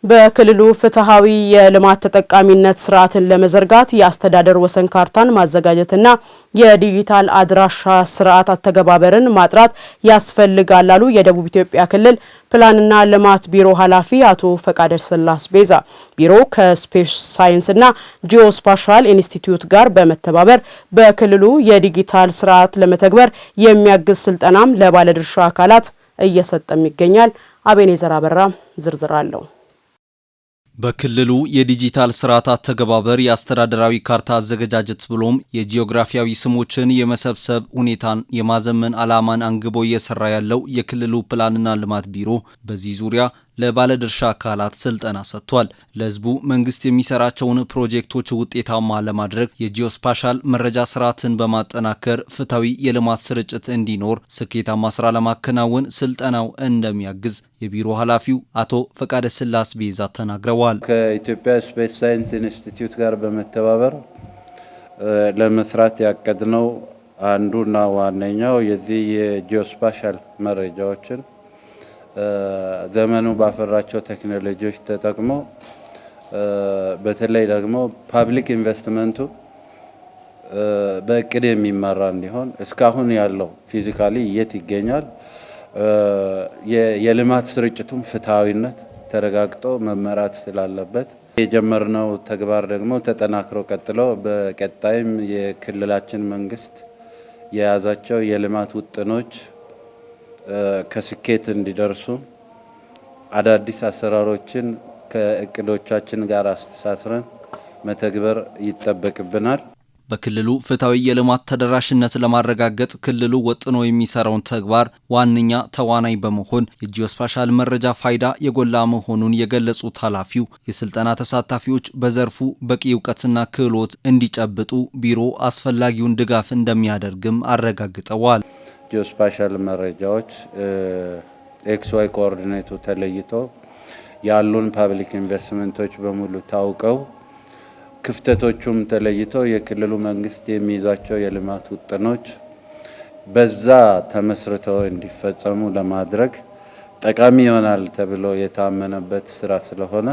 በክልሉ ፍትሃዊ የልማት ተጠቃሚነት ስርዓትን ለመዘርጋት የአስተዳደር ወሰን ካርታን ማዘጋጀትና የዲጂታል አድራሻ ስርዓት አተገባበርን ማጥራት ያስፈልጋል አሉ የደቡብ ኢትዮጵያ ክልል ፕላንና ልማት ቢሮ ኃላፊ አቶ ፈቃደስላሴ ቤዛ። ቢሮው ከስፔስ ሳይንስና ጂኦስፓሻል ኢንስቲትዩት ጋር በመተባበር በክልሉ የዲጂታል ስርዓት ለመተግበር የሚያግዝ ስልጠናም ለባለድርሻ አካላት እየሰጠም ይገኛል። አቤኔዘር አበራ ዝርዝር አለው። በክልሉ የዲጂታል ስርዓት አተገባበር የአስተዳደራዊ ካርታ አዘገጃጀት ብሎም የጂኦግራፊያዊ ስሞችን የመሰብሰብ ሁኔታን የማዘመን ዓላማን አንግቦ እየሰራ ያለው የክልሉ ፕላንና ልማት ቢሮ በዚህ ዙሪያ ለባለድርሻ አካላት ስልጠና ሰጥቷል። ለህዝቡ መንግስት የሚሰራቸውን ፕሮጀክቶች ውጤታማ ለማድረግ የጂኦስፓሻል መረጃ ስርዓትን በማጠናከር ፍትሃዊ የልማት ስርጭት እንዲኖር ስኬታማ ስራ ለማከናወን ስልጠናው እንደሚያግዝ የቢሮ ኃላፊው አቶ ፈቃደስላሴ ቤዛ ተናግረዋል። ከኢትዮጵያ ስፔስ ሳይንስ ኢንስቲትዩት ጋር በመተባበር ለመስራት ያቀድነው አንዱና ዋነኛው የዚህ የጂኦስፓሻል መረጃዎችን ዘመኑ ባፈራቸው ቴክኖሎጂዎች ተጠቅሞ በተለይ ደግሞ ፐብሊክ ኢንቨስትመንቱ በእቅድ የሚመራ እንዲሆን እስካሁን ያለው ፊዚካሊ የት ይገኛል የልማት ስርጭቱም ፍትሃዊነት ተረጋግጦ መመራት ስላለበት የጀመርነው ተግባር ደግሞ ተጠናክሮ ቀጥሎ በቀጣይም የክልላችን መንግስት የያዛቸው የልማት ውጥኖች ከስኬት እንዲደርሱ አዳዲስ አሰራሮችን ከእቅዶቻችን ጋር አስተሳስረን መተግበር ይጠበቅብናል። በክልሉ ፍትሃዊ የልማት ተደራሽነት ለማረጋገጥ ክልሉ ወጥኖ የሚሰራውን ተግባር ዋነኛ ተዋናይ በመሆን የጂኦስፓሻል መረጃ ፋይዳ የጎላ መሆኑን የገለጹት ኃላፊው የስልጠና ተሳታፊዎች በዘርፉ በቂ እውቀትና ክህሎት እንዲጨብጡ ቢሮ አስፈላጊውን ድጋፍ እንደሚያደርግም አረጋግጠዋል። ጂኦስፓሻል መረጃዎች ኤክስዋይ ኮኦርዲኔቱ ተለይቶ ያሉን ፐብሊክ ኢንቨስትመንቶች በሙሉ ታውቀው ክፍተቶቹም ተለይተው የክልሉ መንግስት የሚይዛቸው የልማት ውጥኖች በዛ ተመስርተው እንዲፈጸሙ ለማድረግ ጠቃሚ ይሆናል ተብሎ የታመነበት ስራ ስለሆነ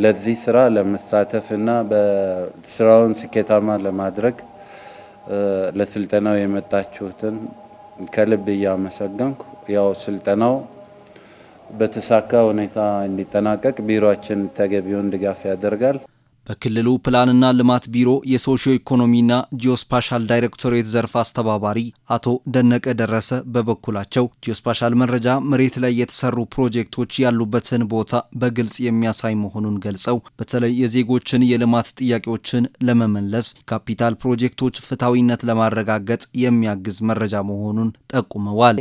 ለዚህ ስራ ለመሳተፍና በስራውን ስኬታማ ለማድረግ ለስልጠናው የመጣችሁትን ከልብ እያመሰገንኩ ያው ስልጠናው በተሳካ ሁኔታ እንዲጠናቀቅ ቢሮአችን ተገቢውን ድጋፍ ያደርጋል። በክልሉ ፕላንና ልማት ቢሮ የሶሺዮ ኢኮኖሚና ጂኦስፓሻል ዳይሬክቶሬት ዘርፍ አስተባባሪ አቶ ደነቀ ደረሰ በበኩላቸው ጂኦስፓሻል መረጃ መሬት ላይ የተሰሩ ፕሮጀክቶች ያሉበትን ቦታ በግልጽ የሚያሳይ መሆኑን ገልጸው በተለይ የዜጎችን የልማት ጥያቄዎችን ለመመለስ ካፒታል ፕሮጀክቶች ፍትሃዊነት ለማረጋገጥ የሚያግዝ መረጃ መሆኑን ጠቁመዋል።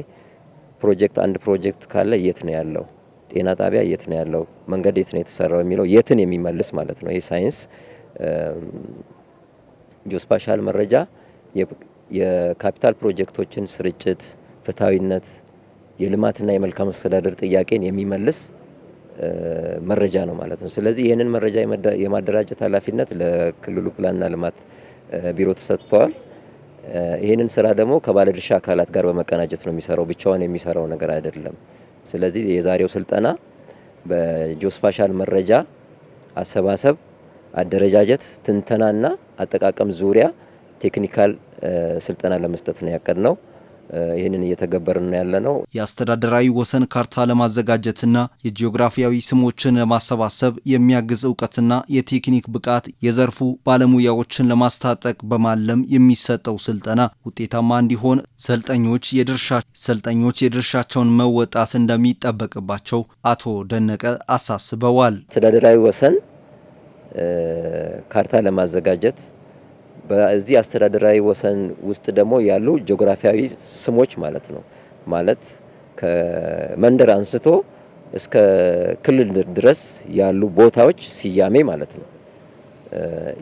አንድ ፕሮጀክት ካለ የት ነው ያለው? ጤና ጣቢያ የት ነው ያለው? መንገድ የት ነው የተሰራው? የሚለው የትን የሚመልስ ማለት ነው። ይህ ሳይንስ ጂኦስፓሻል መረጃ የካፒታል ፕሮጀክቶችን ስርጭት፣ ፍትሃዊነት፣ የልማትና የመልካም አስተዳደር ጥያቄን የሚመልስ መረጃ ነው ማለት ነው። ስለዚህ ይህንን መረጃ የማደራጀት ኃላፊነት ለክልሉ ፕላንና ልማት ቢሮ ተሰጥቷል። ይህንን ስራ ደግሞ ከባለድርሻ አካላት ጋር በመቀናጀት ነው የሚሰራው። ብቻውን የሚሰራው ነገር አይደለም። ስለዚህ የዛሬው ስልጠና በጂኦስፓሻል መረጃ አሰባሰብ፣ አደረጃጀት፣ ትንተናና አጠቃቀም ዙሪያ ቴክኒካል ስልጠና ለመስጠት ነው ያቀድነው። ይህንን እየተገበርን ያለነው የአስተዳደራዊ ወሰን ካርታ ለማዘጋጀትና የጂኦግራፊያዊ ስሞችን ለማሰባሰብ የሚያግዝ እውቀትና የቴክኒክ ብቃት የዘርፉ ባለሙያዎችን ለማስታጠቅ በማለም የሚሰጠው ስልጠና ውጤታማ እንዲሆን ሰልጣኞች የድርሻቸውን መወጣት እንደሚጠበቅባቸው አቶ ደነቀ አሳስበዋል። አስተዳደራዊ ወሰን ካርታ ለማዘጋጀት በዚህ አስተዳደራዊ ወሰን ውስጥ ደግሞ ያሉ ጂኦግራፊያዊ ስሞች ማለት ነው። ማለት ከመንደር አንስቶ እስከ ክልል ድረስ ያሉ ቦታዎች ስያሜ ማለት ነው።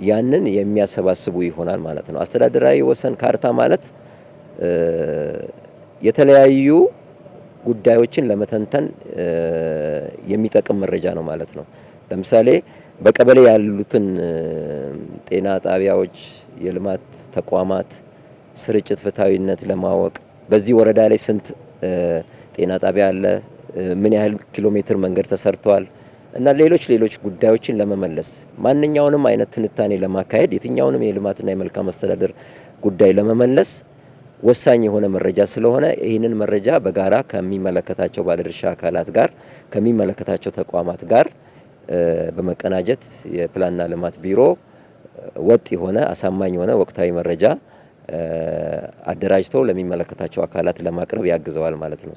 ያንን የሚያሰባስቡ ይሆናል ማለት ነው። አስተዳደራዊ ወሰን ካርታ ማለት የተለያዩ ጉዳዮችን ለመተንተን የሚጠቅም መረጃ ነው ማለት ነው። ለምሳሌ በቀበሌ ያሉትን ጤና ጣቢያዎች፣ የልማት ተቋማት ስርጭት ፍትሃዊነት ለማወቅ በዚህ ወረዳ ላይ ስንት ጤና ጣቢያ አለ፣ ምን ያህል ኪሎ ሜትር መንገድ ተሰርቷል እና ሌሎች ጉዳዮችን ለመመለስ ማንኛውንም አይነት ትንታኔ ለማካሄድ የትኛውንም የልማትና የመልካም አስተዳደር ጉዳይ ለመመለስ ወሳኝ የሆነ መረጃ ስለሆነ ይህንን መረጃ በጋራ ከሚመለከታቸው ባለድርሻ አካላት ጋር ከሚመለከታቸው ተቋማት ጋር በመቀናጀት የፕላንና ልማት ቢሮ ወጥ የሆነ አሳማኝ የሆነ ወቅታዊ መረጃ አደራጅተው ለሚመለከታቸው አካላት ለማቅረብ ያግዘዋል ማለት ነው።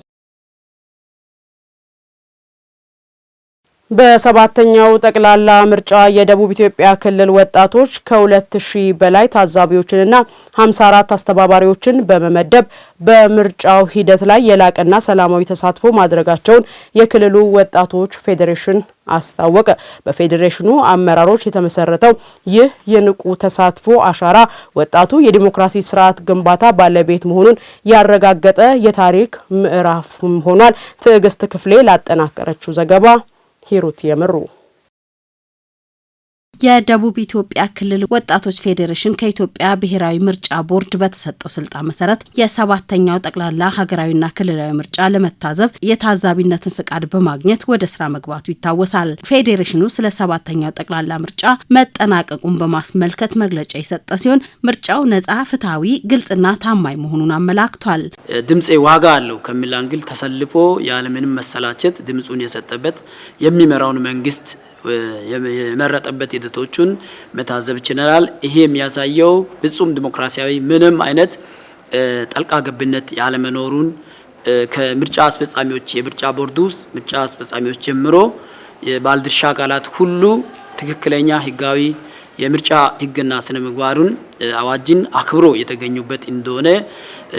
በሰባተኛው ጠቅላላ ምርጫ የደቡብ ኢትዮጵያ ክልል ወጣቶች ከ2000 በላይ ታዛቢዎችንና 54 አስተባባሪዎችን በመመደብ በምርጫው ሂደት ላይ የላቀና ሰላማዊ ተሳትፎ ማድረጋቸውን የክልሉ ወጣቶች ፌዴሬሽን አስታወቀ። በፌዴሬሽኑ አመራሮች የተመሰረተው ይህ የንቁ ተሳትፎ አሻራ ወጣቱ የዲሞክራሲ ስርዓት ግንባታ ባለቤት መሆኑን ያረጋገጠ የታሪክ ምዕራፍም ሆኗል። ትዕግስት ክፍሌ ላጠናቀረችው ዘገባ ሂሩት የምሩ። የደቡብ ኢትዮጵያ ክልል ወጣቶች ፌዴሬሽን ከኢትዮጵያ ብሔራዊ ምርጫ ቦርድ በተሰጠው ስልጣን መሰረት የሰባተኛው ጠቅላላ ሀገራዊና ክልላዊ ምርጫ ለመታዘብ የታዛቢነትን ፍቃድ በማግኘት ወደ ስራ መግባቱ ይታወሳል። ፌዴሬሽኑ ስለ ሰባተኛው ጠቅላላ ምርጫ መጠናቀቁን በማስመልከት መግለጫ የሰጠ ሲሆን ምርጫው ነጻ፣ ፍትሃዊ፣ ግልጽና ታማኝ መሆኑን አመላክቷል። ድምጼ ዋጋ አለው ከሚል አንግል ተሰልፎ ያለምንም መሰላቸት ድምጹን የሰጠበት የሚመራውን መንግስት የመረጠበት ሂደቶቹን መታዘብ ችለናል። ይሄ የሚያሳየው ፍጹም ዲሞክራሲያዊ ምንም አይነት ጣልቃ ገብነት ያለመኖሩን ከምርጫ አስፈጻሚዎች የምርጫ ቦርዱ ውስጥ ምርጫ አስፈጻሚዎች ጀምሮ የባለድርሻ አካላት ሁሉ ትክክለኛ ህጋዊ የምርጫ ህግና ስነ ምግባሩን አዋጅን አክብሮ የተገኙበት እንደሆነ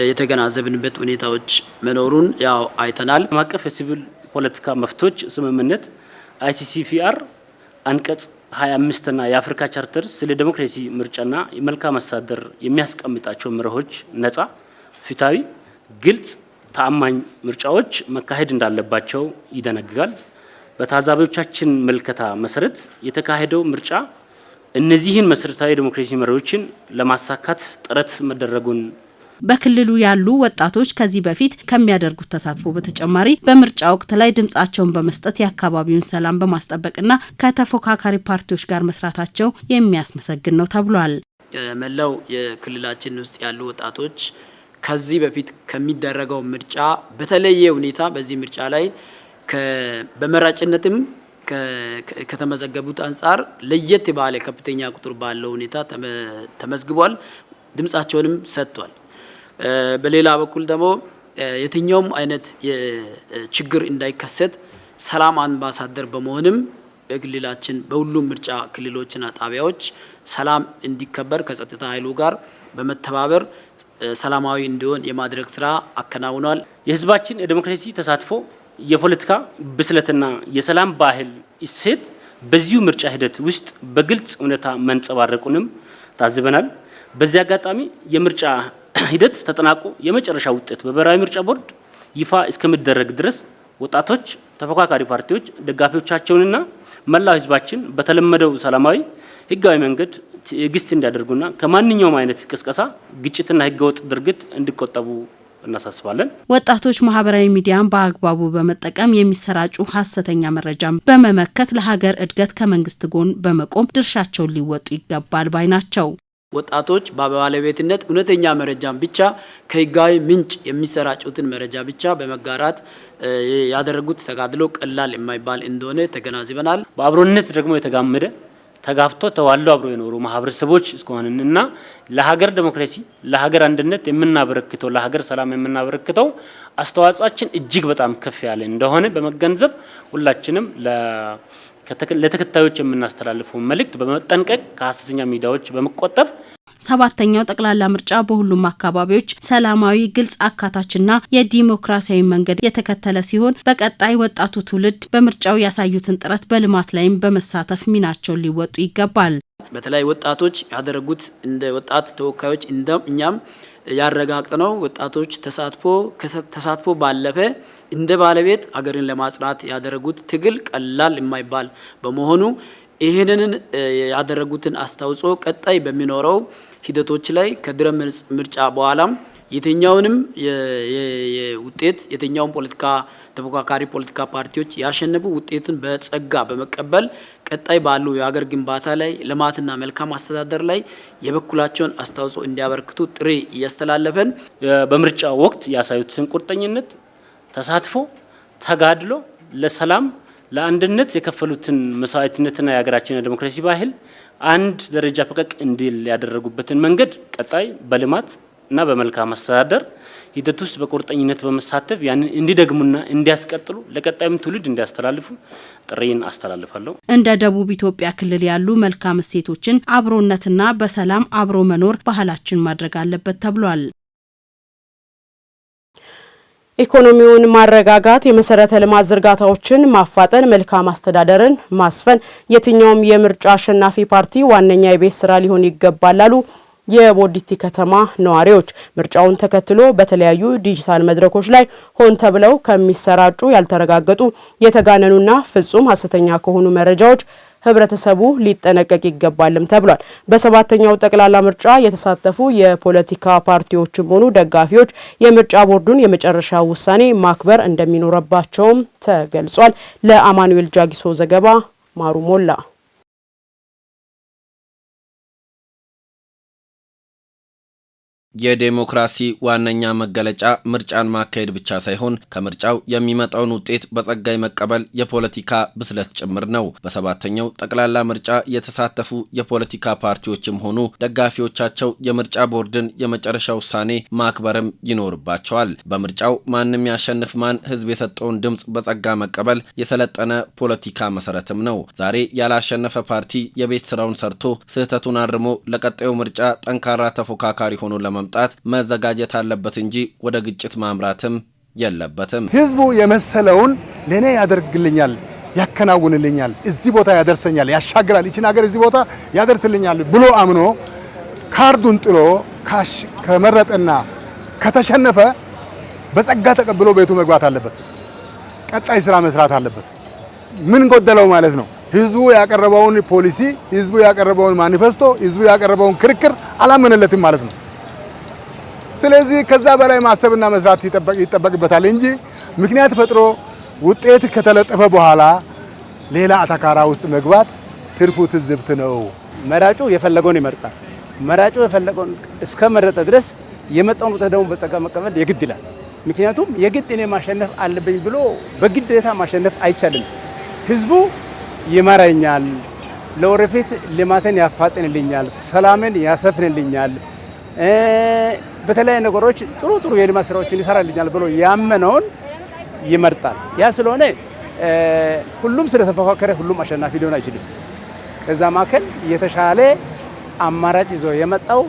የተገናዘብንበት ሁኔታዎች መኖሩን ያው አይተናል። ዓለም አቀፍ የሲቪል ፖለቲካ መፍቶች ስምምነት ICCPR አንቀጽ 25 እና የአፍሪካ ቻርተር ስለ ዲሞክራሲ ምርጫና የመልካም አስተዳደር የሚያስቀምጣቸው መርሆች ነጻ፣ ፍትሃዊ፣ ግልጽ፣ ተአማኝ ምርጫዎች መካሄድ እንዳለባቸው ይደነግጋል። በታዛቢዎቻችን መልከታ መሰረት የተካሄደው ምርጫ እነዚህን መሰረታዊ ዲሞክራሲ መርሆችን ለማሳካት ጥረት መደረጉን በክልሉ ያሉ ወጣቶች ከዚህ በፊት ከሚያደርጉት ተሳትፎ በተጨማሪ በምርጫ ወቅት ላይ ድምጻቸውን በመስጠት የአካባቢውን ሰላም በማስጠበቅና ከተፎካካሪ ፓርቲዎች ጋር መስራታቸው የሚያስመሰግን ነው ተብሏል። መላው የክልላችን ውስጥ ያሉ ወጣቶች ከዚህ በፊት ከሚደረገው ምርጫ በተለየ ሁኔታ በዚህ ምርጫ ላይ በመራጭነትም ከተመዘገቡት አንጻር ለየት ባለ ከፍተኛ ቁጥር ባለው ሁኔታ ተመዝግቧል። ድምጻቸውንም ሰጥቷል። በሌላ በኩል ደግሞ የትኛውም አይነት ችግር እንዳይከሰት ሰላም አምባሳደር በመሆንም በክልላችን በሁሉም ምርጫ ክልሎችና ጣቢያዎች ሰላም እንዲከበር ከጸጥታ ኃይሉ ጋር በመተባበር ሰላማዊ እንዲሆን የማድረግ ስራ አከናውኗል። የህዝባችን የዲሞክራሲ ተሳትፎ የፖለቲካ ብስለትና የሰላም ባህል እሴት በዚሁ ምርጫ ሂደት ውስጥ በግልጽ እውነታ መንጸባረቁንም ታዝበናል። በዚህ አጋጣሚ የምርጫ ሂደት ተጠናቆ የመጨረሻ ውጤት በብሔራዊ ምርጫ ቦርድ ይፋ እስከሚደረግ ድረስ ወጣቶች፣ ተፎካካሪ ፓርቲዎች፣ ደጋፊዎቻቸውንና መላው ህዝባችን በተለመደው ሰላማዊ ህጋዊ መንገድ ትዕግስት እንዲያደርጉና ከማንኛውም አይነት ቅስቀሳ፣ ግጭትና ህገወጥ ድርጊት እንዲቆጠቡ እናሳስባለን። ወጣቶች ማህበራዊ ሚዲያን በአግባቡ በመጠቀም የሚሰራጩ ሀሰተኛ መረጃን በመመከት ለሀገር እድገት ከመንግስት ጎን በመቆም ድርሻቸውን ሊወጡ ይገባል ባይ ናቸው። ወጣቶች በባለቤትነት እውነተኛ መረጃን ብቻ ከህጋዊ ምንጭ የሚሰራጩትን መረጃ ብቻ በመጋራት ያደረጉት ተጋድሎ ቀላል የማይባል እንደሆነ ተገናዝበናል። በአብሮነት ደግሞ የተጋመደ ተጋፍቶ ተዋልዶ አብሮ የኖሩ ማህበረሰቦች እስከሆነና ለሀገር ዲሞክራሲ፣ ለሀገር አንድነት የምናበረክተው ለሀገር ሰላም የምናበረክተው አስተዋጽኦአችን እጅግ በጣም ከፍ ያለ እንደሆነ በመገንዘብ ሁላችንም ለተከታዮች የምናስተላልፈው መልእክት በመጠንቀቅ ከሀሰተኛ ሚዲያዎች በመቆጠብ ሰባተኛው ጠቅላላ ምርጫ በሁሉም አካባቢዎች ሰላማዊ፣ ግልጽ፣ አካታችና የዲሞክራሲያዊ መንገድ የተከተለ ሲሆን በቀጣይ ወጣቱ ትውልድ በምርጫው ያሳዩትን ጥረት በልማት ላይም በመሳተፍ ሚናቸውን ሊወጡ ይገባል። በተለይ ወጣቶች ያደረጉት እንደ ወጣት ተወካዮች እኛም ያረጋግጠነው ወጣቶች ተሳትፎ ባለፈ እንደ ባለቤት አገርን ለማጽናት ያደረጉት ትግል ቀላል የማይባል በመሆኑ ይህንን ያደረጉትን አስተዋጽኦ ቀጣይ በሚኖረው ሂደቶች ላይ ከድረ ምርጫ በኋላም የትኛውንም የውጤት የትኛውን ፖለቲካ ተፎካካሪ ፖለቲካ ፓርቲዎች ያሸነፉ ውጤትን በጸጋ በመቀበል ቀጣይ ባሉ የሀገር ግንባታ ላይ ልማትና መልካም አስተዳደር ላይ የበኩላቸውን አስተዋጽኦ እንዲያበረክቱ ጥሪ እያስተላለፈን በምርጫ ወቅት ያሳዩትን ቁርጠኝነት፣ ተሳትፎ፣ ተጋድሎ ለሰላም ለአንድነት የከፈሉትን መስዋዕትነትና የሀገራችን ዲሞክራሲ ባህል አንድ ደረጃ ፈቀቅ እንዲል ያደረጉበትን መንገድ ቀጣይ በልማት እና በመልካም አስተዳደር ሂደት ውስጥ በቁርጠኝነት በመሳተፍ ያንን እንዲደግሙና እንዲያስቀጥሉ ለቀጣይም ትውልድ እንዲያስተላልፉ ጥሪን አስተላልፋለሁ። እንደ ደቡብ ኢትዮጵያ ክልል ያሉ መልካም እሴቶችን አብሮነትና በሰላም አብሮ መኖር ባህላችን ማድረግ አለበት ተብሏል። ኢኮኖሚውን ማረጋጋት፣ የመሰረተ ልማት ዝርጋታዎችን ማፋጠን፣ መልካም አስተዳደርን ማስፈን የትኛውም የምርጫ አሸናፊ ፓርቲ ዋነኛ የቤት ስራ ሊሆን ይገባል አሉ የቦዲቲ ከተማ ነዋሪዎች። ምርጫውን ተከትሎ በተለያዩ ዲጂታል መድረኮች ላይ ሆን ተብለው ከሚሰራጩ ያልተረጋገጡ የተጋነኑና ፍጹም ሐሰተኛ ከሆኑ መረጃዎች ህብረተሰቡ ሊጠነቀቅ ይገባልም ተብሏል። በሰባተኛው ጠቅላላ ምርጫ የተሳተፉ የፖለቲካ ፓርቲዎችም ሆኑ ደጋፊዎች የምርጫ ቦርዱን የመጨረሻ ውሳኔ ማክበር እንደሚኖርባቸውም ተገልጿል። ለአማኑኤል ጃጊሶ ዘገባ ማሩ ሞላ። የዴሞክራሲ ዋነኛ መገለጫ ምርጫን ማካሄድ ብቻ ሳይሆን ከምርጫው የሚመጣውን ውጤት በጸጋይ መቀበል የፖለቲካ ብስለት ጭምር ነው። በሰባተኛው ጠቅላላ ምርጫ የተሳተፉ የፖለቲካ ፓርቲዎችም ሆኑ ደጋፊዎቻቸው የምርጫ ቦርድን የመጨረሻ ውሳኔ ማክበርም ይኖርባቸዋል። በምርጫው ማንም ያሸንፍ ማን ህዝብ የሰጠውን ድምጽ በጸጋ መቀበል የሰለጠነ ፖለቲካ መሰረትም ነው። ዛሬ ያላሸነፈ ፓርቲ የቤት ስራውን ሰርቶ ስህተቱን አርሞ ለቀጣዩ ምርጫ ጠንካራ ተፎካካሪ ሆኖ ለመምጣት መዘጋጀት አለበት እንጂ ወደ ግጭት ማምራትም የለበትም። ህዝቡ የመሰለውን ለኔ ያደርግልኛል፣ ያከናውንልኛል፣ እዚህ ቦታ ያደርሰኛል፣ ያሻግራል፣ እቺን ሀገር እዚህ ቦታ ያደርስልኛል ብሎ አምኖ ካርዱን ጥሎ ከመረጠና ከተሸነፈ በጸጋ ተቀብሎ ቤቱ መግባት አለበት። ቀጣይ ስራ መስራት አለበት። ምን ጎደለው ማለት ነው? ህዝቡ ያቀረበውን ፖሊሲ፣ ህዝቡ ያቀረበውን ማኒፌስቶ፣ ህዝቡ ያቀረበውን ክርክር አላመነለትም ማለት ነው። ስለዚህ ከዛ በላይ ማሰብና መስራት ይጠበቅበታል እንጂ ምክንያት ፈጥሮ ውጤት ከተለጠፈ በኋላ ሌላ አተካራ ውስጥ መግባት ትርፉ ትዝብት ነው። መራጩ የፈለገውን ይመርጣል። መራጩ የፈለገውን እስከመረጠ ድረስ የመጣውን ውጤት ደግሞ በጸጋ መቀበል የግድ ይላል። ምክንያቱም የግድ እኔ ማሸነፍ አለብኝ ብሎ በግዴታ ማሸነፍ አይቻልም። ህዝቡ ይመራኛል፣ ለወደፊት ልማትን ያፋጥንልኛል፣ ሰላምን ያሰፍንልኛል፣ በተለያዩ ነገሮች ጥሩ የልማት ስራዎችን ይሰራልኛል ብሎ ያመነውን ይመርጣል። ያ ስለሆነ ሁሉም ስለተፎካከረ ሁሉም አሸናፊ ሊሆን አይችልም። ከዛ ማከል የተሻለ አማራጭ ይዞ የመጣው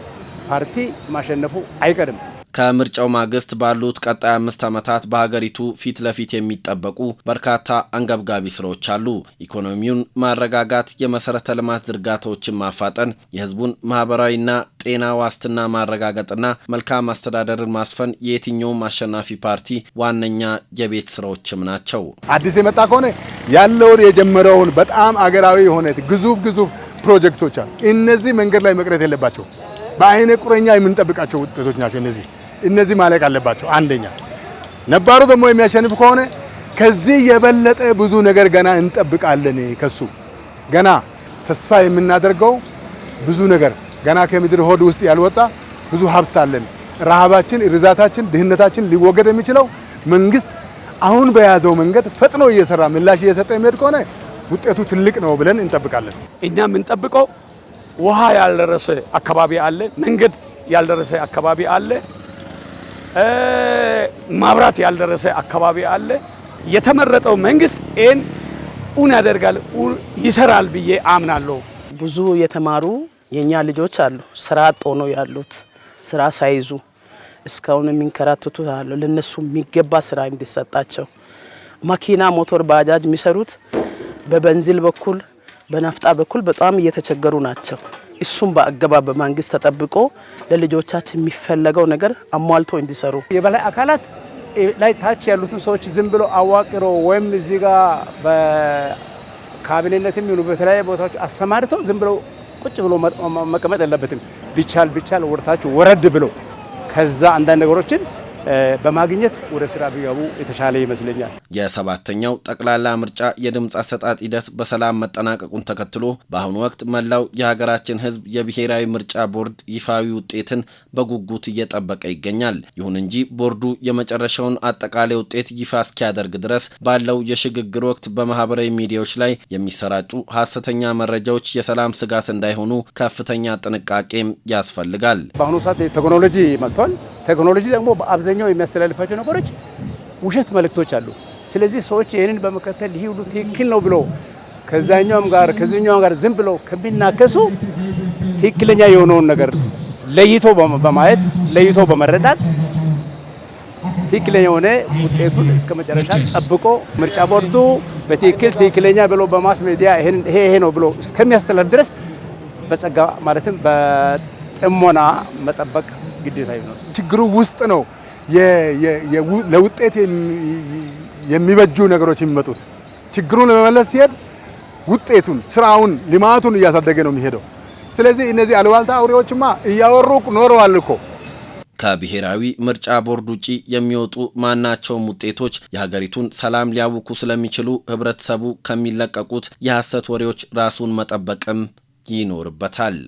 ፓርቲ ማሸነፉ አይቀርም። ከምርጫው ማግስት ባሉት ቀጣይ 5 ዓመታት በሀገሪቱ ፊት ለፊት የሚጠበቁ በርካታ አንገብጋቢ ስራዎች አሉ። ኢኮኖሚውን ማረጋጋት፣ የመሰረተ ልማት ዝርጋታዎችን ማፋጠን፣ የህዝቡን ማህበራዊና ጤና ዋስትና ማረጋገጥና መልካም አስተዳደርን ማስፈን የየትኛውም አሸናፊ ፓርቲ ዋነኛ የቤት ስራዎችም ናቸው። አዲስ የመጣ ከሆነ ያለውን የጀመረውን በጣም አገራዊ የሆነ ግዙፍ ፕሮጀክቶች አሉ። እነዚህ መንገድ ላይ መቅረት የለባቸው። በአይነ ቁረኛ የምንጠብቃቸው ውጤቶች ናቸው። እነዚህ ማለቅ አለባቸው። አንደኛ ነባሩ ደግሞ የሚያሸንፍ ከሆነ ከዚህ የበለጠ ብዙ ነገር ገና እንጠብቃለን። ከሱ ገና ተስፋ የምናደርገው ብዙ ነገር ገና ከምድር ሆድ ውስጥ ያልወጣ ብዙ ሀብት አለን። ረሃባችን፣ ርዛታችን፣ ድህነታችን ሊወገድ የሚችለው መንግስት አሁን በያዘው መንገድ ፈጥኖ እየሰራ ምላሽ እየሰጠ የሚሄድ ከሆነ ውጤቱ ትልቅ ነው ብለን እንጠብቃለን። እኛ የምንጠብቀው ውሃ ያልደረሰ አካባቢ አለ፣ መንገድ ያልደረሰ አካባቢ አለ፣ ማብራት ያልደረሰ አካባቢ አለ። የተመረጠው መንግስት እውን ያደርጋል፣ ይሰራል ብዬ አምናለሁ። ብዙ የተማሩ የኛ ልጆች አሉ፣ ስራ አጥ ሆነው ያሉት ስራ ሳይዙ እስካሁን የሚንከራተቱ አሉ። ለነሱ የሚገባ ስራ እንዲሰጣቸው መኪና፣ ሞተር፣ ባጃጅ የሚሰሩት በቤንዚን በኩል በናፍጣ በኩል በጣም እየተቸገሩ ናቸው። እሱም በአገባብ በመንግስት ተጠብቆ ለልጆቻችን የሚፈለገው ነገር አሟልቶ እንዲሰሩ የበላይ አካላት ላይ ታች ያሉትን ሰዎች ዝም ብሎ አዋቅሮ ወይም እዚህ ጋር በካቢኔነትም ይሁን በተለያየ ቦታዎች አሰማርተው ዝም ብሎ ቁጭ ብሎ መቀመጥ የለበትም። ቢቻል ወርታችሁ ወረድ ብሎ ከዛ አንዳንድ ነገሮችን በማግኘት ወደ ስራ ቢገቡ የተሻለ ይመስለኛል። የ7ኛው ጠቅላላ ምርጫ የድምጽ አሰጣጥ ሂደት በሰላም መጠናቀቁን ተከትሎ በአሁኑ ወቅት መላው የሀገራችን ሕዝብ የብሔራዊ ምርጫ ቦርድ ይፋዊ ውጤትን በጉጉት እየጠበቀ ይገኛል። ይሁን እንጂ ቦርዱ የመጨረሻውን አጠቃላይ ውጤት ይፋ እስኪያደርግ ድረስ ባለው የሽግግር ወቅት በማህበራዊ ሚዲያዎች ላይ የሚሰራጩ ሐሰተኛ መረጃዎች የሰላም ስጋት እንዳይሆኑ ከፍተኛ ጥንቃቄም ያስፈልጋል። በአሁኑ ሰዓት ቴክኖሎጂ መጥቷል። ቴክኖሎጂ ደግሞ በአብዛኛው የሚያስተላልፋቸው ነገሮች ውሸት መልእክቶች አሉ። ስለዚህ ሰዎች ይህንን በመከተል ይህ ሁሉ ትክክል ነው ብሎ ከዛኛውም ጋር ዝም ብሎ ከሚናከሱ ትክክለኛ የሆነውን ነገር ለይቶ በማየት ለይቶ በመረዳት ትክክለኛ የሆነ ውጤቱን እስከ መጨረሻ ጠብቆ ምርጫ ቦርዱ ትክክለኛ ብሎ በማስ ሚዲያ ይሄ ነው ብሎ እስከሚያስተላልፍ ድረስ በጸጋ ማለትም በጥሞና መጠበቅ ግዴታ ነው። ችግሩ ውስጥ ነው ለውጤት የሚበጁ ነገሮች የሚመጡት። ችግሩን ለመመለስ ሲሄድ ውጤቱን፣ ስራውን፣ ልማቱን እያሳደገ ነው የሚሄደው። ስለዚህ እነዚህ አሉባልታ አውሬዎችማ እያወሩ ኖረዋል እኮ። ከብሔራዊ ምርጫ ቦርድ ውጪ የሚወጡ ማናቸውም ውጤቶች የሀገሪቱን ሰላም ሊያውኩ ስለሚችሉ ህብረተሰቡ ከሚለቀቁት የሐሰት ወሬዎች ራሱን መጠበቅም ይኖርበታል።